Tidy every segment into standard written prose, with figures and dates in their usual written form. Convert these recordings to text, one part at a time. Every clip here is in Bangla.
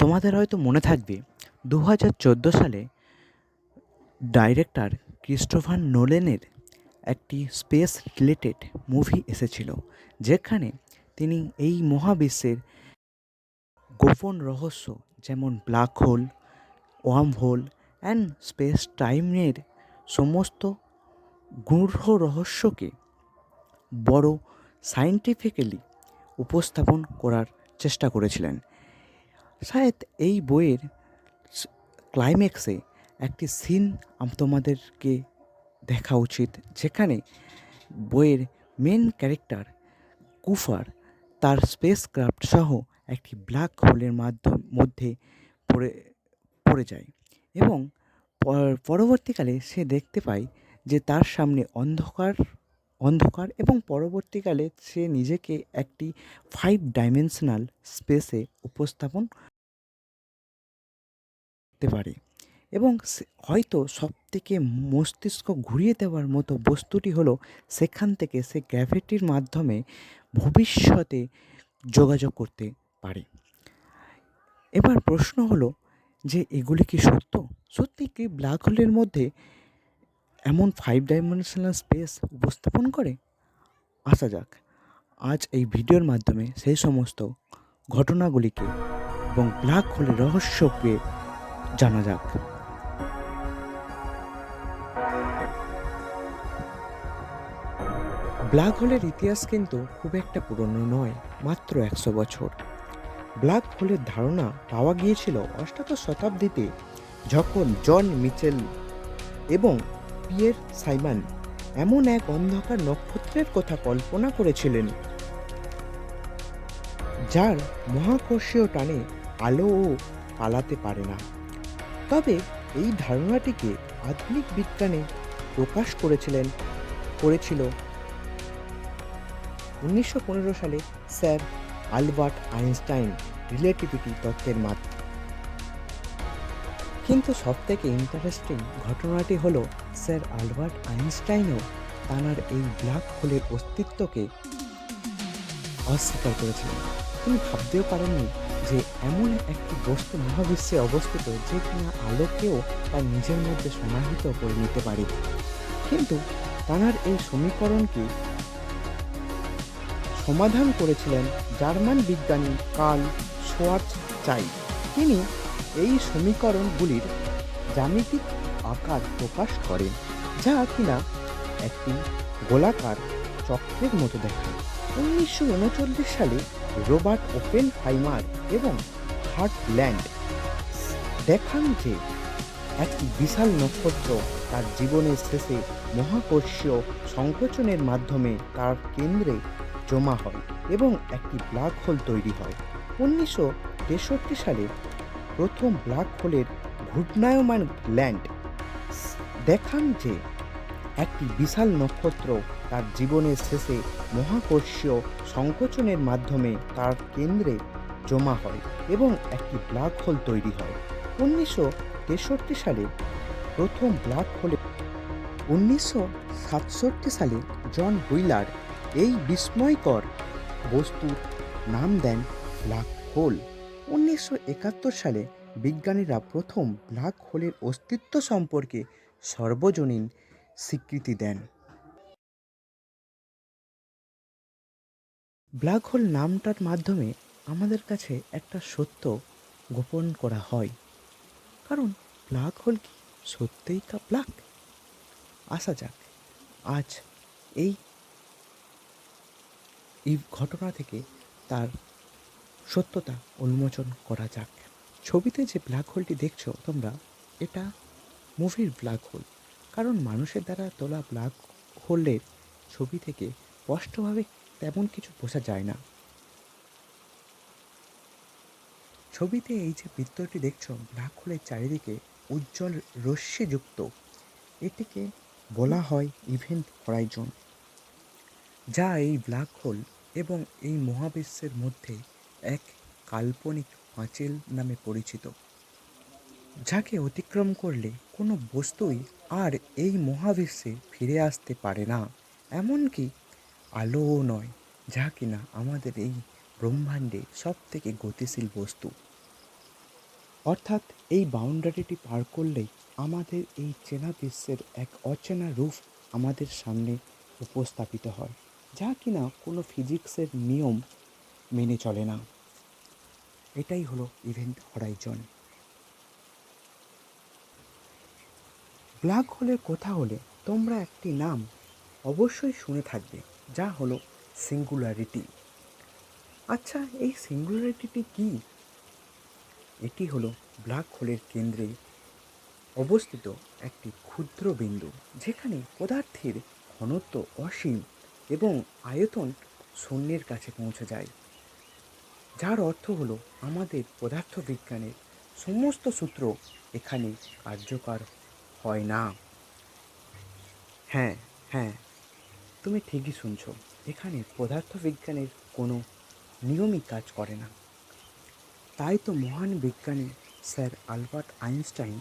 তোমাদের হয়তো মনে থাকবে 2014 সালে ডাইরেক্টর ক্রিস্টোফার নোলেনের একটি স্পেস রিলেটেড মুভি এসেছিল, যেখানে তিনি এই মহাবিশ্বের গোপন রহস্য যেমন black hole, worm hole and space টাইমের সমস্ত গূঢ় রহস্যকে বড় সায়েন্টিফিক্যালি উপস্থাপন করার চেষ্টা করেছিলেন। শায়দ এই বইয়ের ক্লাইম্যাক্সে একটি সিন তোমাদেরকে দেখা উচিত, যেখানে বইয়ের মেন ক্যারেক্টার কুফার তার স্পেস ক্রাফট সহ একটি ব্ল্যাক হোলের মধ্যে পড়ে পড়ে যায় এবং পরবর্তীকালে সে দেখতে পায় যে তার সামনে অন্ধকার অন্ধকার এবং পরবর্তীকালে সে নিজেকে একটি 5 ডাইমেনশনাল স্পেসে উপস্থাপন করতে পারে এবং হয়তো সবথেকে মস্তিষ্ক ঘুরিয়ে দেওয়ার মতো বস্তুটি হলো সেখান থেকে সে গ্র্যাভিটির মাধ্যমে ভবিষ্যতে যোগাযোগ করতে পারে। এবার প্রশ্ন হলো যে এগুলি কি সত্য? সত্যি কি ব্ল্যাক হোলের মধ্যে এমন 5 ডাইমেনশনাল স্পেস উপস্থাপন করে? আসা যাক আজ এই ভিডিওর মাধ্যমে সেই সমস্ত ঘটনাগুলিকে এবং ব্ল্যাক হোলের রহস্যকে জানা যাক। ব্ল্যাক হোলের ইতিহাস কিন্তু খুব একটা পুরনো নয়, মাত্র 100 বছর। ব্ল্যাক হোলের ধারণা পাওয়া গিয়েছিল অষ্টাদশ শতাব্দীতে, যখন জন মিচেল এবং পিয়ের সাইমন এমন এক অন্ধকার নক্ষত্রের কথা কল্পনা করেছিলেন যার মহাকর্ষীয় টানে আলোও পালাতে পারে না। তবে এই ধারণাটিকে আধুনিক বিজ্ঞানে প্রকাশ করেছিল 1915 সালে স্যার আলবার্ট আইনস্টাইন রিলেটিভিটি তত্ত্বের মাধ্যমে। কিন্তু সবথেকে ইন্টারেস্টিং ঘটনাটি হলো স্যার আলবার্ট আইনস্টাইনও তাঁর এই ব্ল্যাক হোলের অস্তিত্বকে অস্বীকার করেছিলেন। তিনি ভাবতেও পারেননি যে এমন একটি বস্তু মহাবিশ্বে অবস্থিত যে কিনা আলোকেও তার নিজের মধ্যে সমাহিত করে নিতে পারে। কিন্তু তাঁর এই সমীকরণকে সমাধান করেছিলেন জার্মান বিজ্ঞানী কার্ল শোয়ার্জচাইল্ড। তিনি এই সমীকরণগুলির জ্যামিতিক আকার প্রকাশ করেন, যা কিনা একটি গোলাকার চক্রের মতো দেখায়। 1939 সালে রবার্ট ওপেনহাইমার এবং হার্টল্যান্ড দেখান যে একটি বিশাল নক্ষত্র তার জীবনের শেষে মহাকর্ষীয় সংকোচনের মাধ্যমে তার কেন্দ্রে জমা হয় এবং একটি ব্ল্যাক হোল তৈরি হয়। 1963 সালে প্রথম ব্ল্যাক হোলের ঘূর্ণায়মান ল্যান্ড দেখান যে একটি বিশাল নক্ষত্র তার জীবনের শেষে মহাকর্ষীয় সংকোচনের মাধ্যমে তার কেন্দ্রে জমা হয় এবং একটি ব্ল্যাক হোল তৈরি হয়। 1963 সালে প্রথম ব্ল্যাক হোলে 1967 সালে জন হুইলার এই বিস্ময়কর বস্তুর নাম দেন ব্ল্যাক হোল। 1971 সালে বিজ্ঞানীরা প্রথম ব্ল্যাক হোলের অস্তিত্ব সম্পর্কে সর্বজনীন স্বীকৃতি দেন। ব্ল্যাক হোল নামটার মাধ্যমে আমাদের কাছে একটা সত্য গোপন করা হয়, কারণ ব্ল্যাক হোল কি সত্যিই ব্ল্যাক? আসা যাক আজ এই ঘটনা থেকে তার সত্যতা উন্মোচন করা যাক। ছবিতে যে ব্ল্যাক হোলটি দেখছো তোমরা, এটা মুভির ব্ল্যাক হোল, কারণ মানুষের দ্বারা তোলা ব্ল্যাক হোলের ছবি থেকে স্পষ্টভাবে তেমন কিছু বোঝা যায় না। ছবিতে এই যে বৃত্তটি দেখছো ব্ল্যাক হোলের চারিদিকে উজ্জ্বল রশ্মিযুক্ত, এটিকে বলা হয় ইভেন্ট হরাইজন, যা এই ব্ল্যাক হোল এবং এই মহাবিশ্বের মধ্যে এক কাল্পনিক পাঁচিল নামে পরিচিত, যাকে অতিক্রম করলে কোনো বস্তুই আর এই মহাবিশ্বে ফিরে আসতে পারে না, এমনকি আলোও নয়, যা কিনা আমাদের এই ব্রহ্মাণ্ডে সব থেকে গতিশীল বস্তু। অর্থাৎ এই বাউন্ডারিটি পার করলেই আমাদের এই চেনা বিশ্বের এক অচেনা রূপ আমাদের সামনে উপস্থাপিত হয়, যা কিনা কোনো ফিজিক্সের নিয়ম মেনে চলে না। এটাই হলো ইভেন্ট হরাইজন। ব্ল্যাক হোলের কথা হলে তোমরা একটি নাম অবশ্যই শুনে থাকবে, যা হলো সিঙ্গুলারিটি। আচ্ছা, এই সিঙ্গুলারিটিটি কি? এটি হলো ব্ল্যাক হোলের কেন্দ্রে অবস্থিত একটি ক্ষুদ্র বিন্দু, যেখানে পদার্থের ঘনত্ব অসীম এবং আয়তন শূন্যের কাছে পৌঁছে যায়, যার অর্থ হলো আমাদের পদার্থবিজ্ঞানের সমস্ত সূত্র এখানে কার্যকর হয় না। হ্যাঁ, হ্যাঁ, তুমি ঠিকই শুনছো, এখানে পদার্থবিজ্ঞানের কোনো নিয়মই কাজ করে না। তাই তো মহান বিজ্ঞানী স্যার আলবার্ট আইনস্টাইন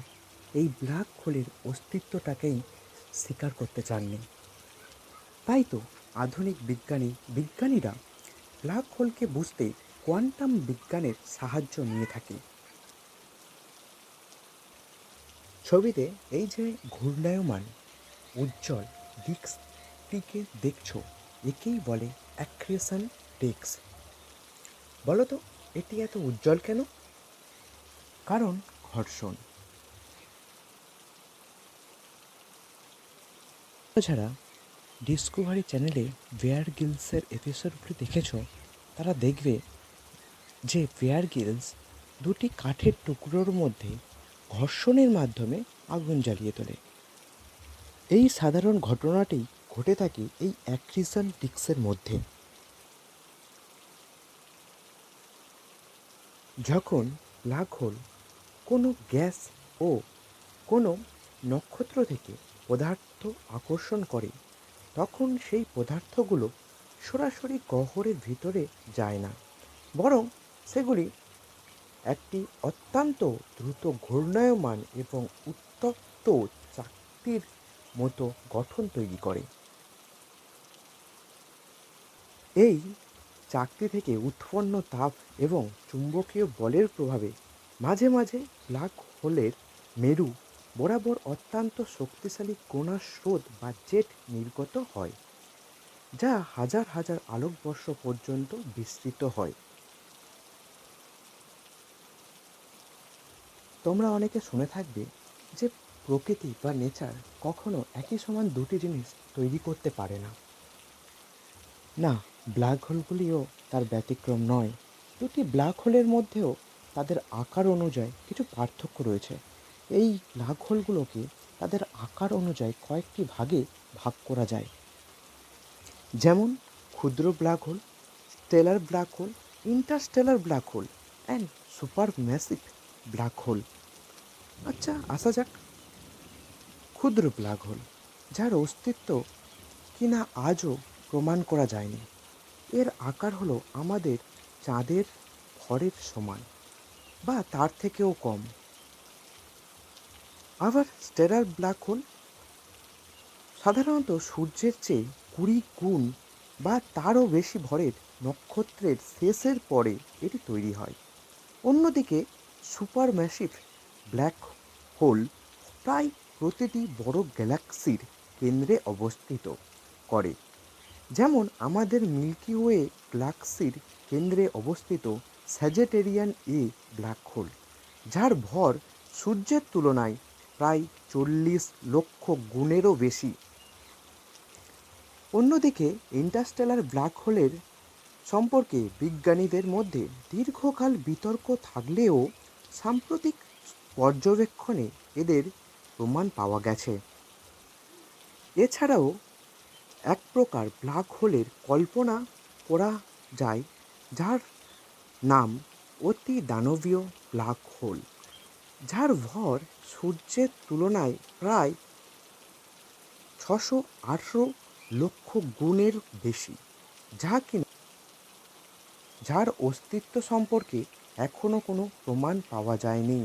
এই ব্ল্যাক হোলের অস্তিত্বটাকেই স্বীকার করতে চাননি। তাই তো আধুনিক বিজ্ঞানীরা ব্ল্যাক হোলকে বুঝতে কোয়ান্টাম বিজ্ঞানের সাহায্য নিয়ে থাকে। ছবিতে এই যে ঘূর্ণায়মান উজ্জ্বল ডিস্কটিকে দেখছো, একেই বলে অ্যাক্রিশন ডিস্ক। বলো তো, এটি এত উজ্জ্বল কেন? কারণ ঘর্ষণ। যারা ডিসকভারি চ্যানেলে বেয়ার গ্রিলসের এপিসোডগুলি দেখেছ, তারা দেখবে যে বেয়ার গ্রিলস দুটি কাঠের টুকরোর মধ্যে ঘর্ষণের মাধ্যমে আগুন জ্বালিয়ে তোলে। এই সাধারণ ঘটনাটি ঘটে থাকে এই অ্যাক্রিশন ডিস্কের মধ্যে। যখন ব্ল্যাক হোল কোনো গ্যাস ও কোনো নক্ষত্র থেকে পদার্থ আকর্ষণ করে, তখন সেই পদার্থগুলো সরাসরি গহ্বরের ভিতরে যায় না, বরং সেগুলি একটি অত্যন্ত দ্রুত ঘূর্ণায়মান এবং উত্তপ্ত চাকতির মতো গঠন তৈরি করে। এই চাকতি থেকে উৎপন্ন তাপ এবং চুম্বকীয় বলের প্রভাবে মাঝে মাঝে ব্ল্যাক হোলের মেরু বরাবর অত্যন্ত শক্তিশালী কণার স্রোত বা জেট নির্গত হয়, যা হাজার হাজার আলোকবর্ষ পর্যন্ত বিস্তৃত হয়। তোমরা অনেকে শুনে থাকবে যে প্রকৃতি বা নেচার কখনো একই সমান দুটি জিনিস তৈরি করতে পারে না। না, ব্ল্যাক হোলগুলিও তার ব্যতিক্রম নয়। দুটি ব্ল্যাক হোলের মধ্যেও তাদের আকার অনুযায়ী কিছু পার্থক্য রয়েছে। এই ব্ল্যাক হোলগুলোকে তাদের আকার অনুযায়ী কয়েকটি ভাগে ভাগ করা যায়, যেমন ক্ষুদ্র black hole, stellar black hole, Interstellar black hole and super massive black hole. আচ্ছা, আসা যাক ক্ষুদ্র ব্ল্যাক হোল, যার অস্তিত্ব কিনা আজও প্রমাণ করা যায়নি। এর আকার হলো আমাদের চাঁদের ভরের সমান বা তার থেকেও কম। আবার স্টেলার ব্ল্যাক হোল সাধারণত সূর্যের চেয়ে 20 গুণ বা তারও বেশি ভরের নক্ষত্রের শেষের পরে এটি তৈরি হয়। অন্যদিকে সুপার ম্যাসিভ ব্ল্যাক হোল প্রায় প্রতিটি বড় গ্যালাক্সির কেন্দ্রে অবস্থিত করে, যেমন আমাদের মিল্কি ওয়ে গ্যালাক্সির কেন্দ্রে অবস্থিত স্যাজিটেরিয়াস এ ব্ল্যাক হোল, যার ভর সূর্যের তুলনায় প্রায় 40 লক্ষ গুণেরও বেশি। অন্যদিকে ইন্টারস্টেলার ব্ল্যাক হোলের সম্পর্কে বিজ্ঞানীদের মধ্যে দীর্ঘকাল বিতর্ক থাকলেও সাম্প্রতিক পর্যবেক্ষণে এদের প্রমাণ পাওয়া গেছে। এছাড়াও এক প্রকার ব্ল্যাক হোলের কল্পনা করা যায়, যার নাম অতি দানবীয় ব্ল্যাক হোল, যার ভর সূর্যের তুলনায় প্রায় 618 লক্ষ গুণের বেশি, যার অস্তিত্ব সম্পর্কে এখনো কোনো প্রমাণ পাওয়া যায়নি।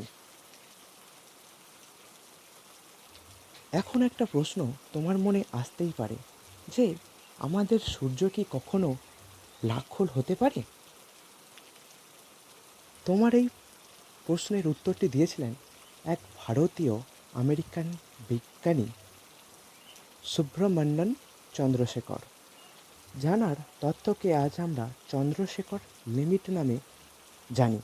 এখন একটা প্রশ্ন তোমার মনে আসতেই পারে যে আমাদের সূর্য কি কখনো ব্ল্যাক হোল হতে পারে? তোমার এই প্রশ্নের উত্তরটি দিয়েছিলেন এক ভারতীয় আমেরিকান বিজ্ঞানী সুব্রমণ্যন চন্দ্রশেখর, জানার তত্ত্বকে আজ আমরা চন্দ্রশেখর লিমিট নামে জানি।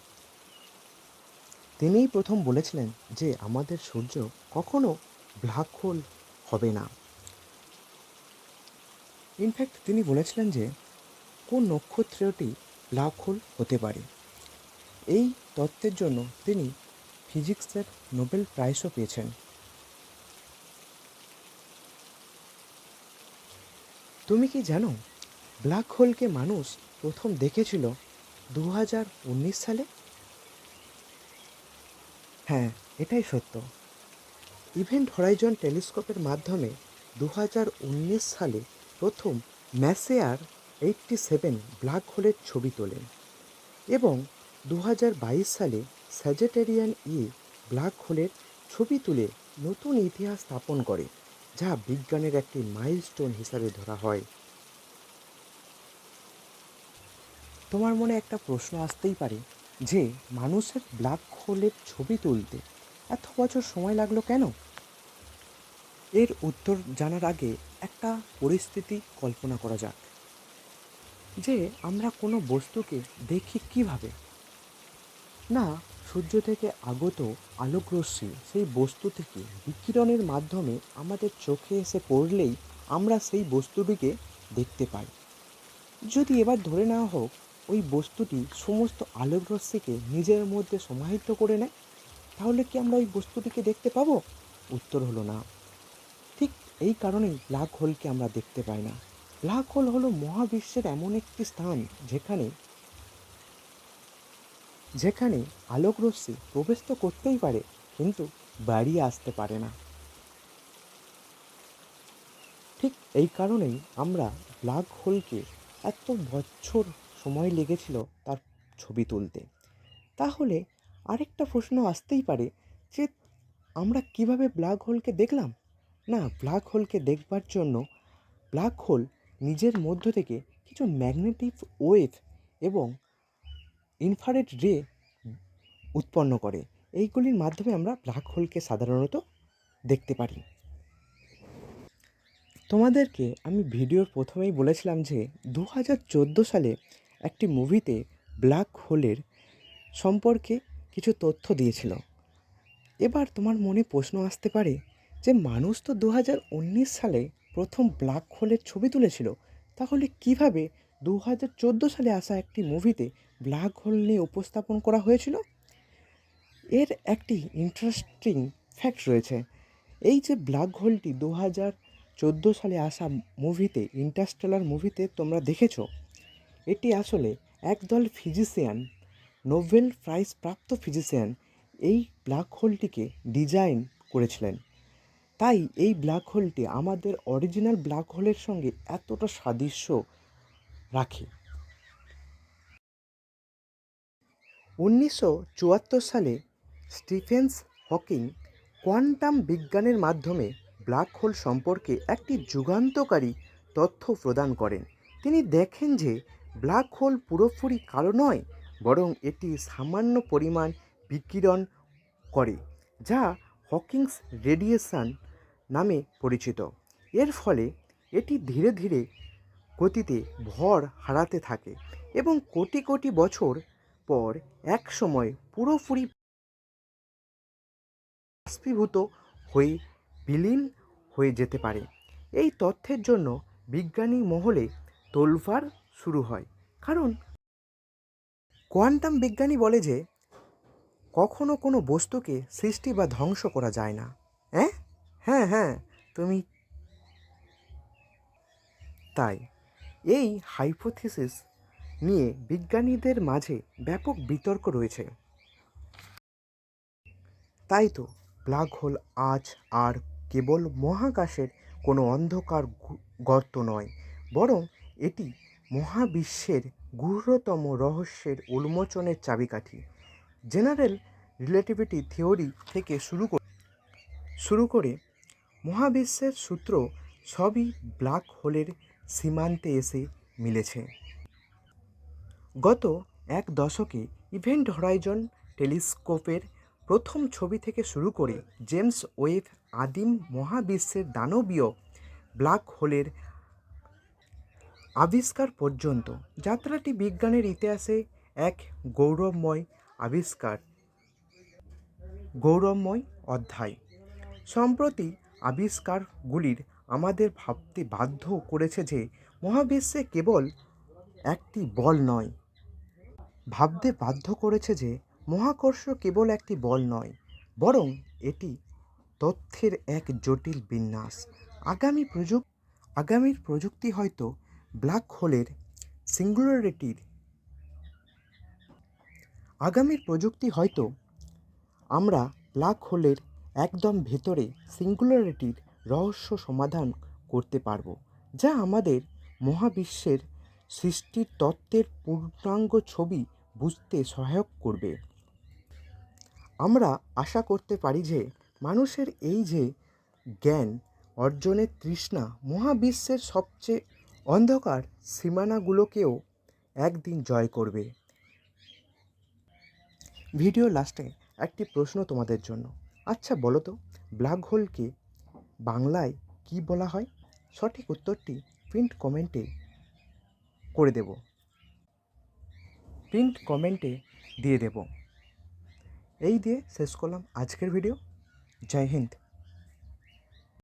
তিনিই প্রথম বলেছিলেন যে আমাদের সূর্য কখনো ব্ল্যাক হোল হবে না। ইনফ্যাক্ট তিনি বলেছিলেন যে কোন নক্ষত্রটি ব্ল্যাক হোল হতে পারে। এই তত্ত্বের জন্য তিনি ফিজিক্সের নোবেল প্রাইজও পেয়েছেন। তুমি কি জানো ব্ল্যাক হোলকে মানুষ প্রথম দেখেছিল 2019 সালে? হ্যাঁ, এটাই সত্য। ইভেন্ট হরাইজন টেলিস্কোপের মাধ্যমে 2019 সালে প্রথম ম্যাসেয়ার 87 ব্ল্যাক হোলের ছবি তোলেন এবং 2022 সালে স্যাজিটেরিয়ান ব্ল্যাক হোলের ছবি তুলে নতুন ইতিহাস স্থাপন করে, যা বিজ্ঞানের একটি মাইলস্টোন হিসাবে ধরা হয়। তোমার মনে একটা প্রশ্ন আসতেই পারে যে মানুষের ব্ল্যাক হোলের ছবি তুলতে এত বছর সময় লাগলো কেন? এর উত্তর জানার আগে একটা পরিস্থিতি কল্পনা করা যাক যে আমরা কোনো বস্তুকে দেখি কিভাবে। না, সূর্য থেকে আগত আলোকরশ্মি সেই বস্তু থেকে বিকিরণের মাধ্যমে আমাদের চোখে এসে পড়লেই আমরা সেই বস্তুটিকে দেখতে পাই। যদি এবার ধরে নেওয়া হোক ওই বস্তুটি সমস্ত আলোকরশ্মিকে নিজের মধ্যে সমাহিত করে নেয়, তাহলে কি আমরা ওই বস্তুটিকে দেখতে পাবো? উত্তর হলো না। ঠিক এই কারণেই ব্ল্যাক হোলকে আমরা দেখতে পাই না। ব্ল্যাক হোল হলো মহাবিশ্বের এমন একটি স্থান যেখানে আলোকরশ্মি প্রবেশ তো করতেই পারে, কিন্তু বেরিয়ে আসতে পারে না। ঠিক এই কারণেই আমরা ব্ল্যাক হোলকে এত বছর সময় লেগেছিল তার ছবি তুলতে। তাহলে আরেকটা প্রশ্ন আসতেই পারে যে আমরা কিভাবে ব্ল্যাক হোলকে দেখলাম? না, ব্ল্যাক হোলকে দেখবার জন্য ব্ল্যাক হোল নিজের মধ্য থেকে কিছু ম্যাগনেটিক ওয়েভ এবং ইনফ্রারেড রে উৎপন্ন করে। এইগুলির মাধ্যমে আমরা ব্ল্যাক হোলকে সাধারণত দেখতে পারি। তোমাদেরকে আমি ভিডিওর প্রথমেই বলেছিলাম যে 2014 সালে একটি মুভিতে ব্ল্যাক হোলের সম্পর্কে কিছু তথ্য দিয়েছিল। এবার তোমার মনে প্রশ্ন আসতে পারে যে মানুষ তো 2019 সালে প্রথম ব্ল্যাক হোলের ছবি তুলেছিল, তাহলে কিভাবে 2014 সালে আসা একটি মুভিতে ব্ল্যাক হোল নিয়ে উপস্থাপন করা হয়েছিল? এর একটি ইন্টারেস্টিং ফ্যাক্ট রয়েছে। এই যে ব্ল্যাক হোলটি 2014 সালে আসা মুভিতে, ইন্টারস্টেলার মুভিতে তোমরা দেখেছো, এটি আসলে একদল ফিজিশিয়ান, নোবেল প্রাইজ প্রাপ্ত ফিজিশিয়ান এই ব্ল্যাক হোলটিকে ডিজাইন করেছিলেন। তাই এই ব্ল্যাক হোলটি আমাদের অরিজিনাল ব্ল্যাক হোলের সঙ্গে এতটা সাদৃশ্য রাখে। 1974 সালে স্টিফেন হকিং কোয়ান্টাম বিজ্ঞানের মাধ্যমে ব্ল্যাক হোল সম্পর্কে একটি যুগান্তকারী তথ্য প্রদান করেন। তিনি দেখেন যে ব্ল্যাক হোল পুরোপুরি কালো নয়, বরং এটি সামান্য পরিমাণ বিকিরণ করে, যা হকিংস রেডিয়েশন নামে পরিচিত। এর ফলে এটি ধীরে ধীরে গতিতে ভর হারাতে থাকে এবং কোটি কোটি বছর পর এক সময় পুরোপুরি বাষ্পীভূত হয়ে বিলীন হয়ে যেতে পারে। এই তথ্যের জন্য বিজ্ঞানী মহলে তোলপাড় শুরু হয়, কারণ কোয়ান্টাম বিজ্ঞানী বলে যে কখনো কোনো বস্তুকে সৃষ্টি বা ধ্বংস করা যায় না। হ্যাঁ হ্যাঁ হ্যাঁ তুমি তাই এই হাইপোথিসিস নিয়ে বিজ্ঞানীদের মাঝে ব্যাপক বিতর্ক রয়েছে। তাই তো ব্ল্যাক হোল আজ আর কেবল মহাকাশের কোনো অন্ধকার গর্ত নয়, বরং এটি মহাবিশ্বের গূঢ়তম রহস্যের উন্মোচনের চাবিকাঠি। জেনারেল রিলেটিভিটি থিওরি থেকে শুরু করে মহাবিশ্বের সূত্র সবই ব্ল্যাক হোলের সীমান্তে এসে মিলেছে। গত এক দশকে ইভেন্ট হরাইজন টেলিস্কোপের প্রথম ছবি থেকে শুরু করে জেমস ওয়েব আদিম মহাবিশ্বের দানবীয় ব্ল্যাক হোলের আবিষ্কার পর্যন্ত যাত্রাটি বিজ্ঞানের ইতিহাসে এক গৌরবময় অধ্যায়। সম্প্রতি আবিষ্কারগুলির আমাদের ভাবতে বাধ্য করেছে যে মহাবিশ্বে কেবল একটি বল নয় ভাবতে বাধ্য করেছে যে মহাকর্ষ কেবল একটি বল নয়, বরং এটি তথ্যের এক জটিল বিন্যাস। আগামীর প্রযুক্তি হয়তো ব্ল্যাক হোলের সিঙ্গুলারিটির আগামীর প্রযুক্তি হয়তো আমরা ব্ল্যাক হোলের একদম ভেতরে সিঙ্গুলারিটির রহস্য সমাধান করতে পারব, যা আমাদের মহাবিশ্বের সৃষ্টির তত্ত্বের পূর্ণাঙ্গ ছবি বুঝতে সহায়ক করবে। আমরা আশা করতে পারি যে মানুষের এই যে জ্ঞান অর্জনের তৃষ্ণা মহাবিশ্বের সবচেয়ে অন্ধকার সীমানাগুলোকেও একদিন জয় করবে। ভিডিও লাস্টে একটি প্রশ্ন তোমাদের জন্য। আচ্ছা বলো তো, ব্ল্যাক হোলকে বাংলায় কি বলা হয়? সঠিক উত্তরটি প্রিন্ট কমেন্টে দিয়ে দেব। এই দিয়ে শেষ করলাম আজকের ভিডিও। জয় হিন্দ।